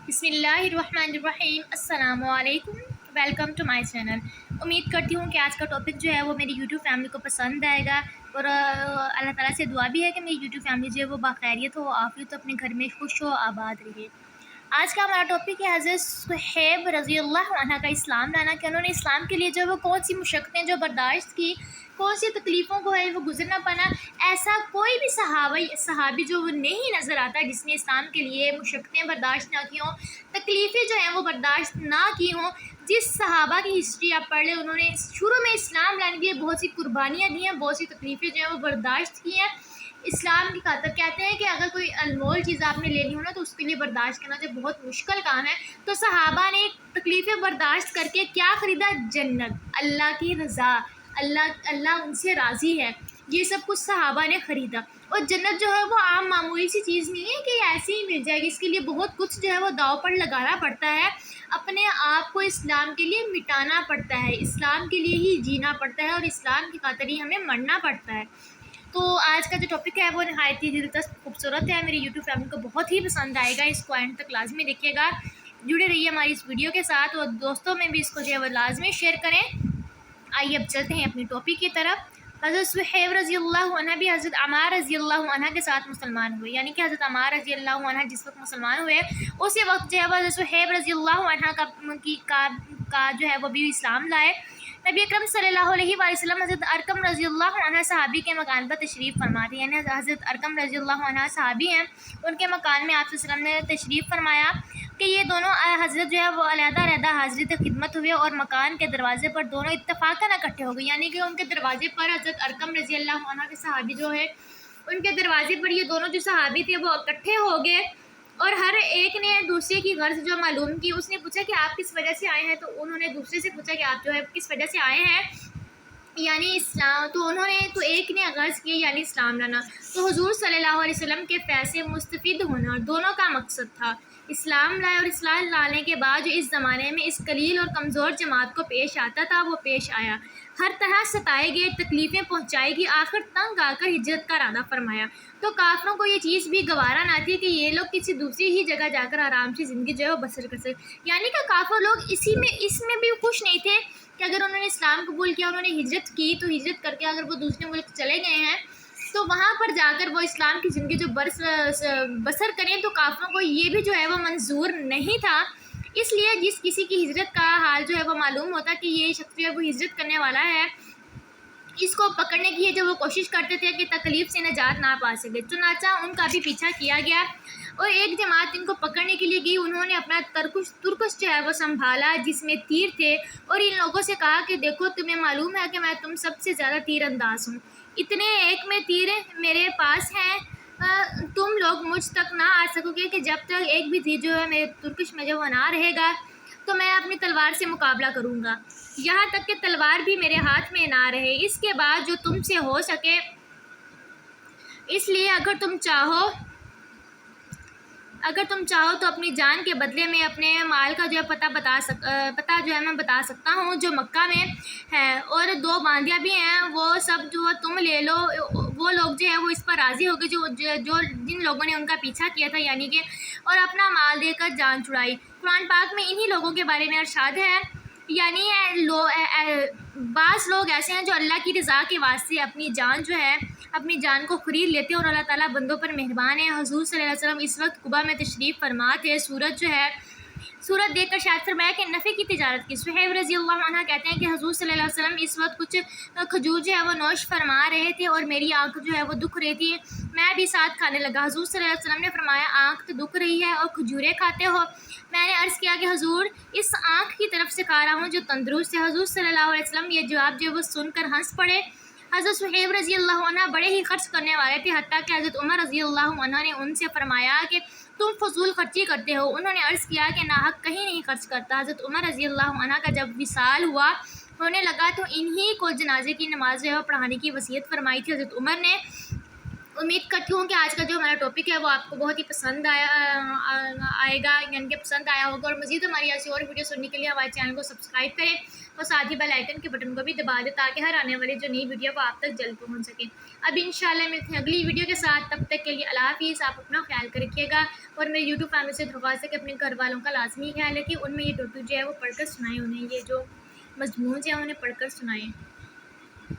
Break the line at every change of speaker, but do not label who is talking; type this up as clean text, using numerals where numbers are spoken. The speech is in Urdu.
بسم اللہ الرحمن الرحیم، السلام علیکم، ویلکم ٹو مائی چینل۔ امید کرتی ہوں کہ آج کا ٹاپک جو ہے وہ میری یوٹیوب فیملی کو پسند آئے گا، اور اللہ تعالیٰ سے دعا بھی ہے کہ میری یوٹیوب فیملی جو ہے وہ باخیریت ہو، عافیت ہو، اپنے گھر میں خوش ہو، آباد رہے۔ آج کا ہمارا ٹاپک ہے حضرت صہیب رضی اللہ عنہ کا اسلام لانا، کہ انہوں نے اسلام کے لیے جو ہے وہ کون سی مشقتیں جو برداشت کی، کون سی تکلیفوں کو ہے وہ گزرنا پڑا۔ ایسا کوئی بھی صحابی جو وہ نہیں نظر آتا جس نے اسلام کے لیے مشقتیں برداشت نہ کی ہوں، تکلیفیں جو ہیں وہ برداشت نہ کی ہوں۔ جس صحابہ کی ہسٹری آپ پڑھ لیں، انہوں نے شروع میں اسلام لانے کے لیے بہت سی قربانیاں دی ہیں، بہت سی تکلیفیں جو ہیں وہ برداشت کی ہیں اسلام کی خاطر۔ کہتے ہیں کہ اگر کوئی انمول چیز آپ نے لینی ہو نا تو اس کے لیے برداشت کرنا جو بہت مشکل کام ہے، تو صحابہ نے تکلیفیں برداشت کر کے کیا خریدا؟ جنت، اللہ کی رضا، اللہ ان سے راضی ہے، یہ سب کچھ صحابہ نے خریدا۔ اور جنت جو ہے وہ عام معمولی سی چیز نہیں ہے کہ ایسے ہی مل جائے گی، اس کے لیے بہت کچھ جو ہے وہ داؤ پر لگانا پڑتا ہے، اپنے آپ کو اسلام کے لیے مٹانا پڑتا ہے، اسلام کے لیے ہی جینا پڑتا ہے، اور اسلام کی خاطر ہی ہمیں مرنا پڑتا ہے۔ تو آج کا جو ٹاپک ہے وہ نہایت ہی دلچسپ خوبصورت ہے، میری یوٹیوب فیملی کو بہت ہی پسند آئے گا، اس کو اینڈ تک لازمی دیکھیے گا، جڑے رہیے ہماری اس ویڈیو کے ساتھ، اور دوستوں میں بھی اس کو جو ہے وہ لازمی شیئر کریں۔ آئیے اب چلتے ہیں اپنی ٹاپک کی طرف۔ حضرت صہیب رضی اللہ عنہ بھی حضرت عمار رضی اللہ عنہ کے ساتھ مسلمان ہوئے، یعنی کہ حضرت عمار رضی اللہ عنہ جس وقت مسلمان ہوئے اسی وقت جو ہے وہ حضرت صہیب رضی اللہ عنہ کا جو ہے وہ بھی اسلام لائے۔ نبی اکرم صلی اللہ علیہ وآلہ وسلم حضرت ارقم رضی اللہ عنہ صحابی کے مکان پر تشریف فرما تھے، یعنی حضرت ارقم رضی اللہ عنہ صحابی ہیں، ان کے مکان میں آپ صلی اللہ علیہ وسلم نے تشریف فرمایا کہ یہ دونوں حضرت جو ہے وہ علیحدہ علیحدہ حاضری خدمت ہوئے، اور مکان کے دروازے پر دونوں اتفاقاً اکٹھے ہو گئے، یعنی کہ ان کے دروازے پر حضرت ارقم رضی اللہ عنہ کے صحابی جو ہے ان کے دروازے پر یہ دونوں جو صحابی تھے وہ اکٹھے ہو گئے، اور ہر ایک نے دوسرے کی غرض جو معلوم کی۔ اس نے پوچھا کہ آپ کس وجہ سے آئے ہیں، تو انہوں نے دوسرے سے پوچھا کہ آپ جو ہے کس وجہ سے آئے ہیں، یعنی اسلام، تو ایک نے غرض کی یعنی اسلام لانا۔ تو حضور صلی اللہ علیہ وسلم کے فیض مستفید ہونا دونوں کا مقصد تھا۔ اسلام لائے، اور اسلام لانے کے بعد جو اس زمانے میں اس قلیل اور کمزور جماعت کو پیش آتا تھا وہ پیش آیا، ہر طرح ستائے گئے، تکلیفیں پہنچائی گی، آخر تنگ آ کر ہجرت کا ارادہ فرمایا۔ تو کافروں کو یہ چیز بھی گوارا نہ تھی کہ یہ لوگ کسی دوسری ہی جگہ جا کر آرام سے زندگی جو ہے وہ بسر کر سکے، یعنی کہ کافر لوگ اس میں بھی خوش نہیں تھے کہ اگر انہوں نے اسلام قبول کیا، انہوں نے ہجرت کی، تو ہجرت کر کے اگر وہ دوسرے ملک چلے گئے ہیں تو وہاں پر جا کر وہ اسلام کی زندگی جو بسر کریں، تو کافروں کو یہ بھی جو ہے وہ منظور نہیں تھا۔ اس لیے جس کسی کی ہجرت کا حال جو ہے وہ معلوم ہوتا کہ یہ شخص جو ہے وہ ہجرت کرنے والا ہے، اس کو پکڑنے کی جو وہ کوشش کرتے تھے کہ تکلیف سے نجات نہ پا سکے، چنانچہ ان کا بھی پیچھا کیا گیا، اور ایک جماعت ان کو پکڑنے کے لیے گئی، انہوں نے اپنا ترکش جو ہے وہ سنبھالا جس میں تیر تھے، اور ان لوگوں سے کہا کہ دیکھو تمہیں معلوم ہے کہ میں تم سب سے زیادہ تیر انداز ہوں، اتنے ایک میں تیر میرے پاس ہیں، تم لوگ مجھ تک نہ آ سکو گے کہ جب تک ایک بھی تیر جو ہے میرے ترکش میں جو وہ نہ رہے گا تو میں اپنی تلوار سے مقابلہ کروں گا، یہاں تک کہ تلوار بھی میرے ہاتھ میں نہ رہے، اس کے بعد جو تم سے ہو سکے، اس لیے اگر تم چاہو تو اپنی جان کے بدلے میں اپنے مال کا جو ہے پتہ جو ہے میں بتا سکتا ہوں جو مکہ میں ہے، اور 2 باندیاں بھی ہیں، وہ سب جو تم لے لو۔ وہ لوگ جو ہے وہ اس پر راضی ہو گئے جو جن لوگوں نے ان کا پیچھا کیا تھا، یعنی کہ اور اپنا مال دے کر جان چھڑائی۔ قرآن پاک میں انہی لوگوں کے بارے میں ارشاد ہے، یعنی بعض لوگ ایسے ہیں جو اللہ کی رضا کے واسطے اپنی جان کو خرید لیتے ہیں، اور اللہ تعالیٰ بندوں پر مہربان ہے۔ حضور صلی اللہ علیہ وسلم اس وقت قباء میں تشریف فرما تھے، سورج دیکھ کر شاید فرمایا کہ نفع کی تجارت کی۔ صہیب رضی اللہ عنہ کہتے ہیں کہ حضور صلی اللہ علیہ وسلم اس وقت کچھ کھجور جو ہے وہ نوش فرما رہے تھے، اور میری آنکھ جو ہے وہ دکھ رہی تھی، میں بھی ساتھ کھانے لگا۔ حضور صلی اللہ علیہ وسلم نے فرمایا آنکھ تو دکھ رہی ہے اور کھجوریں کھاتے ہو؟ میں نے عرض کیا کہ حضور اس آنکھ کی طرف سے کھا رہا ہوں جو تندرست ہے۔ حضور صلی اللہ علیہ وسلم یہ جواب جو وہ سن کر ہنس پڑے۔ حضرت صہیب رضی اللہ عنہ بڑے ہی خرچ کرنے والے تھے، حتیٰ کہ حضرت عمر رضی اللہ عنہ نے ان سے فرمایا کہ تم فضول خرچی کرتے ہو۔ انہوں نے عرض کیا کہ ناحق کہیں نہیں خرچ کرتا۔ حضرت عمر رضی اللہ عنہ کا جب وصال ہوا ہونے لگا تو انہی کو جنازے کی نماز جو ہے پڑھانے کی وصیت فرمائی تھی۔ حضرت عمر نے امید کرتی ہوں کہ آج کا جو ہمارا ٹاپک ہے وہ آپ کو بہت ہی پسند آئے گا، یعنی کہ پسند آیا ہوگا، اور مزید ہماری ایسی اور ویڈیو سننے کے لیے ہمارے چینل کو سبسکرائب کریں اور ساتھ ہی بیل آئیکن کے بٹن کو بھی دبا دیں تاکہ ہر آنے والی جو نئی ویڈیو وہ آپ تک جلد پہنچ سکے۔ اب انشاءاللہ ملتے ہیں اگلی ویڈیو کے ساتھ، تب تک کے لیے اللہ حافظ، آپ اپنا خیال کر رکھیے گا، اور میرے یوٹیوب فیملی سے درخواست ہے کہ اپنے گھر والوں کا لازمی خیال ہے کہ ان میں یہ ٹاپک جو ہے وہ پڑھ کر سنائیں، انہیں یہ جو مضمون جو ہے انہیں پڑھ کر سنائیں۔